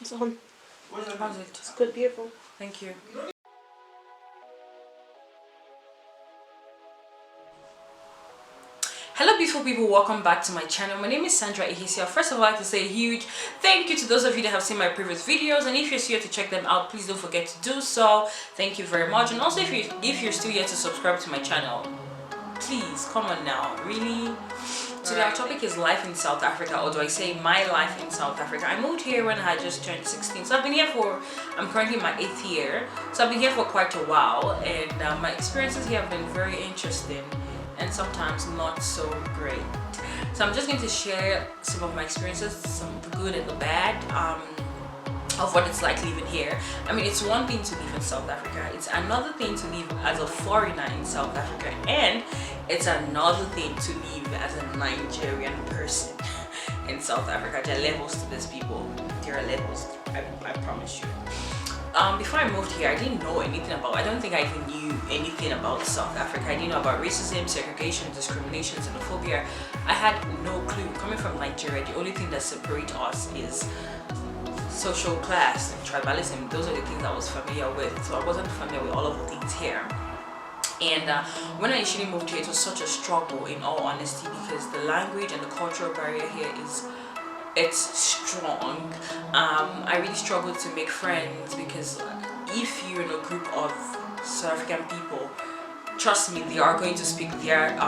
It's on. How's it? It's good, beautiful. Thank you. Hello beautiful people, welcome back to my channel. My name is Sandra Ihisia. First of all, I'd like to say a huge thank you to those of you that have seen my previous videos, and if you're still here to check them out, please don't forget to do so. Thank you very much. And also if you're still here to subscribe to my channel, please come on now, really. Today our topic is life in South Africa, or do I say my life in South Africa. I moved here when I just turned 16, so I've been here I'm currently in my 8th year, so I've been here for quite a while, and my experiences here have been very interesting and sometimes not so great. So I'm just going to share some of my experiences, some the good and the bad, of what it's like living here. I mean, it's one thing to live in South Africa, it's another thing to live as a foreigner in South Africa, and it's another thing to live as a Nigerian person in South Africa. There are levels to this, people. There are levels, I promise you. Before I moved here, I didn't know anything about, I don't think I even knew anything about South Africa. I didn't know about racism, segregation, discrimination, xenophobia. I had no clue. Coming from Nigeria, the only thing that separates us is social class and tribalism. Those are the things I was familiar with, so I wasn't familiar with all of the things here. And when I initially moved here, it was such a struggle, in all honesty, because the language and the cultural barrier here it's strong. I really struggled to make friends, because if you're in a group of South African people, trust me, they are going to speak their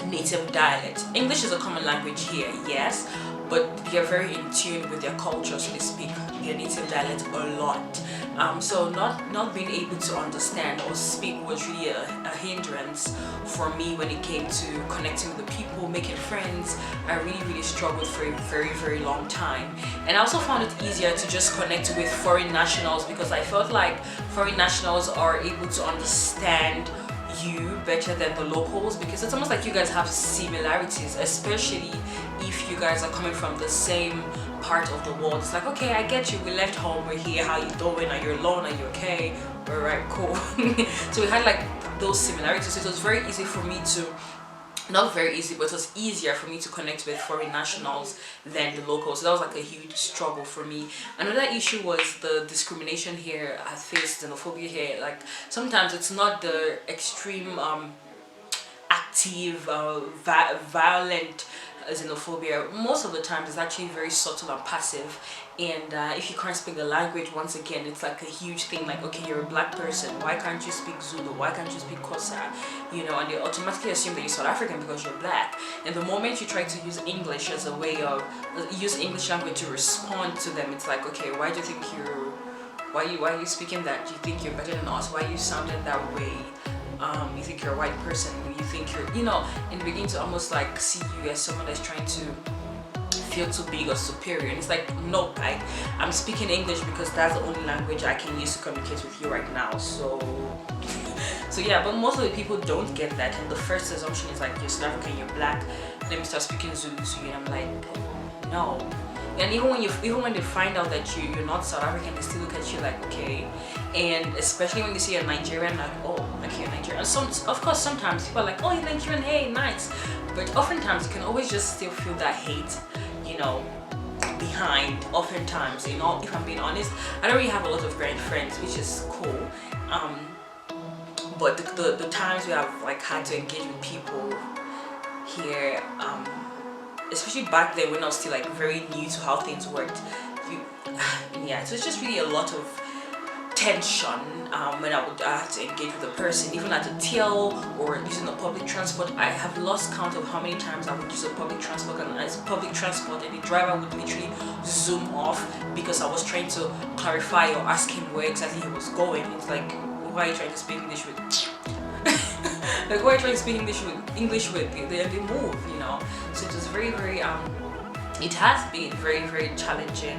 native dialect. English is a common language here, yes, but they're very in tune with their culture, so they speak their native dialect a lot. So not being able to understand or speak was really a hindrance for me when it came to connecting with the people, making friends. I really struggled for a very long time, and I also found it easier to just connect with foreign nationals, because I felt like foreign nationals are able to understand you better than the locals, because it's almost like you guys have similarities, especially if you guys are coming from the same part of the world. It's like, okay, I get you, we left home, we're here, how you doing, are you alone, are you okay, all right, cool. So we had like those similarities, so it was very easy for me to, not very easy, but it was easier for me to connect with foreign nationals than the locals. So that was like a huge struggle for me. Another issue was the discrimination here. I faced xenophobia here. Like, sometimes it's not the extreme active violent xenophobia. Most of the time it's actually very subtle and passive, and if you can't speak the language, once again, it's like a huge thing, like, okay, you're a black person, why can't you speak Zulu, why can't you speak Xhosa, you know, and they automatically assume that you're South African because you're black. And the moment you try to use English as a way of use English language to respond to them, it's like, okay, why do you think you're, why are you speaking that? Do you think you're better than us? Why are you sounding that way? You think you're a white person, you think you're, you know, and they begin to almost like see you as someone that's trying to feel too big or superior. And it's like, nope, I'm speaking English because that's the only language I can use to communicate with you right now. So yeah, but most of the people don't get that, and the first assumption is like, you're South African, you're black, let me start speaking Zulu to you, and I'm like, no. And even when they find out that you're not South African, they still look at you like, okay. And especially when they see a Nigerian, like, oh, okay, you're Nigerian. Of course, sometimes people are like, oh, you're Nigerian, hey, nice. But oftentimes you can always just still feel that hate, you know, behind. Oftentimes, you know, if I'm being honest, I don't really have a lot of great friends, which is cool. But the times we have like had to engage with people here, especially back then when I was still like very new to how things worked, yeah, so it's just really a lot of tension when I would have to engage with a person, even at a till or using a public transport. I have lost count of how many times I would use a public transport, and the driver would literally zoom off because I was trying to clarify or ask him where exactly he was going. It's like, why are you trying to speak English with like, why are you trying to speak English with they move, you know. So it was very it has been very challenging,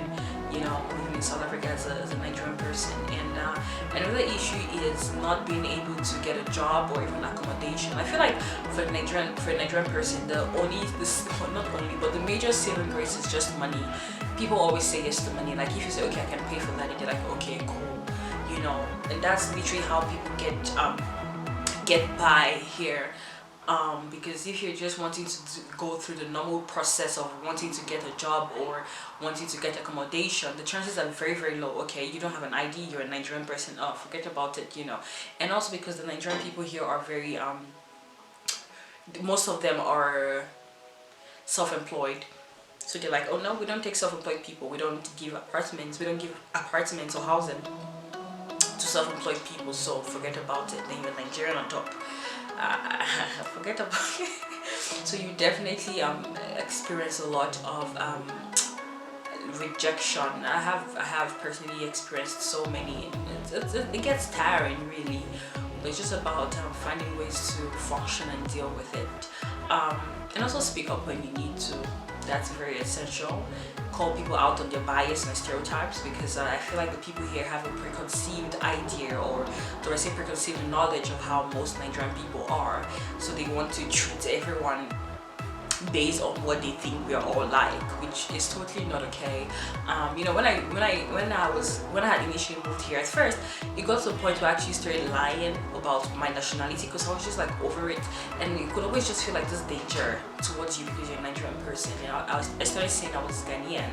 you know, living in South Africa as a Nigerian person. And another issue is not being able to get a job or even accommodation. I feel like for a Nigerian person, not only, but the major saving grace is just money. People always say yes to money. Like, if you say, okay, I can pay for that, and they're like, okay, cool, you know. And that's literally how people get by here. Because if you're just wanting to go through the normal process of wanting to get a job or wanting to get accommodation, the chances are very, very low. Okay, you don't have an ID, you're a Nigerian person, oh, forget about it, you know. And also because the Nigerian people here are very most of them are self-employed. So they're like, oh no, we don't take self-employed people, we don't give apartments or housing to self-employed people, so forget about it. Then you're Nigerian on top. Forget about it. So you definitely experience a lot of rejection. I have personally experienced so many. It gets tiring, really. But it's just about finding ways to function and deal with it, and also speak up when you need to. That's very essential. Call people out on their bias and stereotypes, because I feel like the people here have a preconceived idea, or do I say preconceived knowledge of how most Nigerian people are. So they want to treat everyone based on what they think we are all like, which is totally not okay. You know, when I had initially moved here, at first it got to a point where I actually started lying about my nationality, because I was just like over it, and you could always just feel like this danger towards you because you're a Nigerian person. You know, I started saying I was Ghanaian,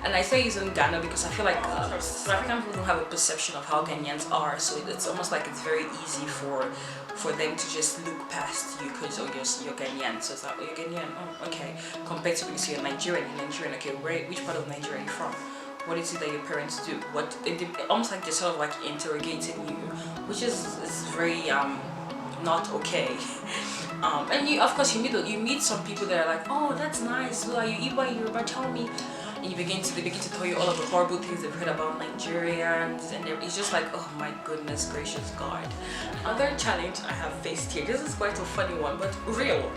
and I started using Ghana because I feel like South African people don't have a perception of how Ghanaians are, so it's almost like it's very easy for them to just look past you because you're Ghanaian. So it's like, oh, you're Ghanaian, oh, okay. Compared to when you see a Nigerian, okay, which part of Nigeria are you from? What is it that your parents do? Almost like they're sort of like interrogating you, which is very not okay. And you, of course, you meet some people that are like, oh, that's nice. Who are you? Igbo, Yoruba, tell me. And they begin to tell you all of the horrible things they've heard about Nigerians, and it's just like, oh my goodness gracious God. Another challenge I have faced here, this is quite a funny one, but real.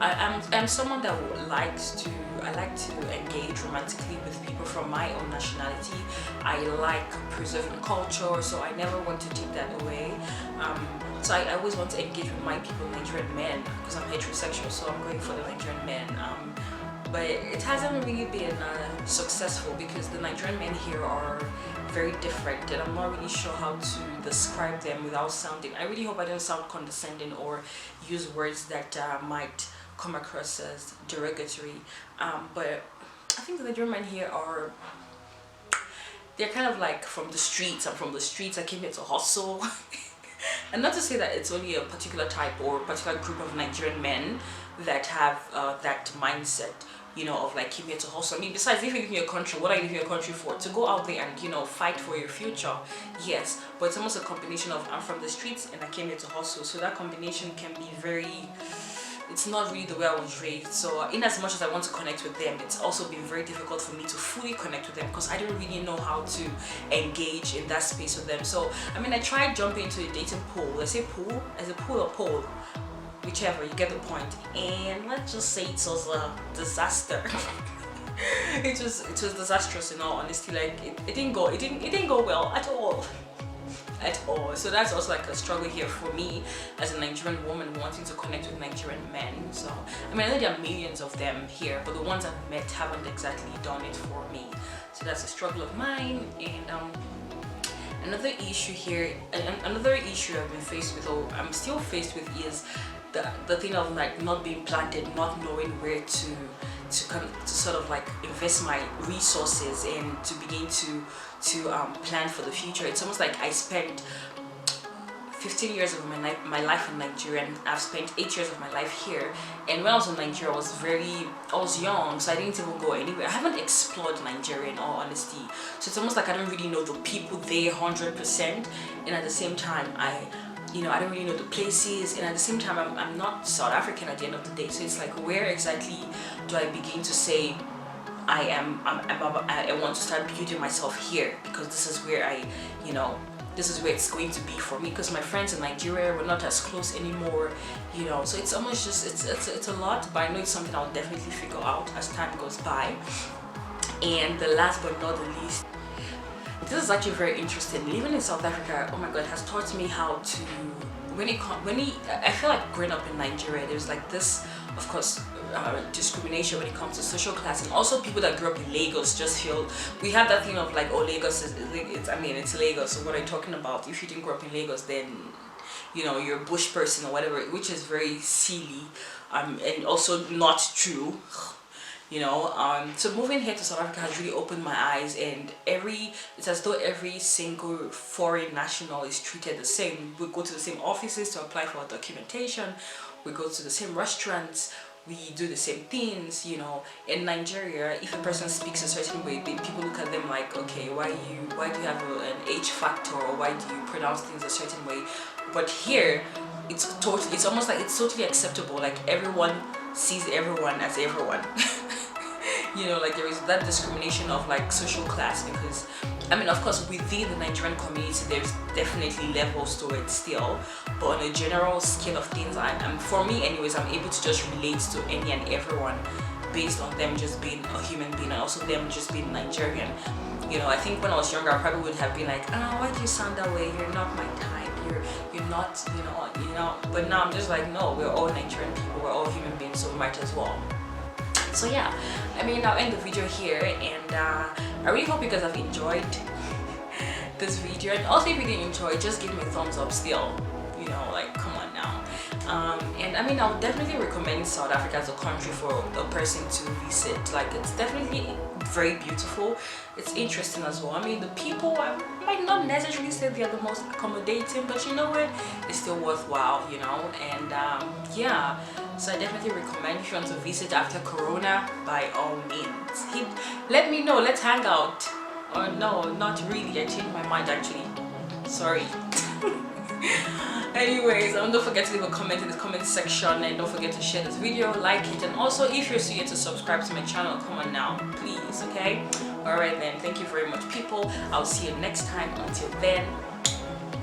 I'm someone that like to engage romantically with people from my own nationality. I like preserving culture, so I never want to take that away. So I always want to engage with my people, Nigerian men, because I'm heterosexual, so I'm going for the Nigerian men. But it hasn't really been successful because the Nigerian men here are very different, and I'm not really sure how to describe them without sounding. I really hope I don't sound condescending or use words that might come across as derogatory. But I think the Nigerian men here they're kind of like from the streets. I'm from the streets. I came here to hustle. And not to say that it's only a particular type or particular group of Nigerian men that have that mindset, you know, of like, came here to hustle. I mean, besides, if you live in your country, what are you living in your country for? To go out there and, you know, fight for your future. Yes, but it's almost a combination of, I'm from the streets and I came here to hustle. So that combination can be it's not really the way I was raised. So in as much as I want to connect with them, it's also been very difficult for me to fully connect with them because I don't really know how to engage in that space with them. So I mean, I tried jumping into a dating pool. I say pool, as a pool or pole, whichever, you get the point. And let's just say it was a disaster. it was disastrous in all honesty. Like it didn't go well at all. So that's also like a struggle here for me as a Nigerian woman wanting to connect with Nigerian men. So I mean, I know there are millions of them here, but the ones I've met haven't exactly done it for me. So that's a struggle of mine. And another issue here, another issue I've been faced with, or I'm still faced with, is the thing of like not being planted, not knowing where to sort of like invest my resources and to begin to plan for the future. It's almost like I spent 15 years of my life in Nigeria, and I've spent 8 years of my life here. And when I was in Nigeria, I was young, so I didn't even go anywhere. I haven't explored Nigeria in all honesty. So it's almost like I don't really know the people there 100%, and at the same time I don't really know the places, and at the same time I'm not South African at the end of the day. So it's like, where exactly do I begin to say I want to start building myself here, because this is where this is where it's going to be for me, because my friends in Nigeria were not as close anymore, so it's almost just it's a lot, but I know it's something I'll definitely figure out as time goes by. And the last but not the least, this is actually very interesting. Living in South Africa, oh my god, has taught me how to, I feel like growing up in Nigeria, there's like this, of course, discrimination when it comes to social class, and also people that grew up in Lagos just feel, we have that thing of like, oh, Lagos it's Lagos, so what are you talking about? If you didn't grow up in Lagos, then you know, you're a bush person or whatever, which is very silly, and also not true. You know, so moving here to South Africa has really opened my eyes, and it's as though every single foreign national is treated the same. We go to the same offices to apply for documentation, we go to the same restaurants, we do the same things. You know, in Nigeria, if a person speaks a certain way, people look at them like, okay, why do you have an H factor, or why do you pronounce things a certain way? But here, it's almost like it's totally acceptable. Like everyone sees everyone as everyone. You know, like there is that discrimination of like social class, because I mean, of course, within the Nigerian community there's definitely levels to it still, but on a general scale of things, for me anyways, I'm able to just relate to any and everyone based on them just being a human being, and also them just being Nigerian. You know, I think when I was younger I probably would have been like, why do you sound that way, you're not my type, you're not, you know, but now I'm just like, no, we're all Nigerian people, we're all human beings, so we might as well. So yeah, I mean, I'll end the video here, and I really hope you guys have enjoyed this video, and also if you didn't enjoy, just give me a thumbs up still, you know, like come on now. And I mean, I would definitely recommend South Africa as a country for a person to visit. Like, it's definitely very beautiful, it's interesting as well. I mean, the people, I might not necessarily say they are the most accommodating, but you know what, it's still worthwhile, you know. And yeah, so I definitely recommend, if you want to visit after Corona, by all means, let me know, let's hang out. Or no, not really, I changed my mind actually, sorry. Anyways, don't forget to leave a comment in the comment section, and don't forget to share this video, like it, and also if you're still yet to subscribe to my channel, come on now, please, okay? Alright then, thank you very much people, I'll see you next time. Until then,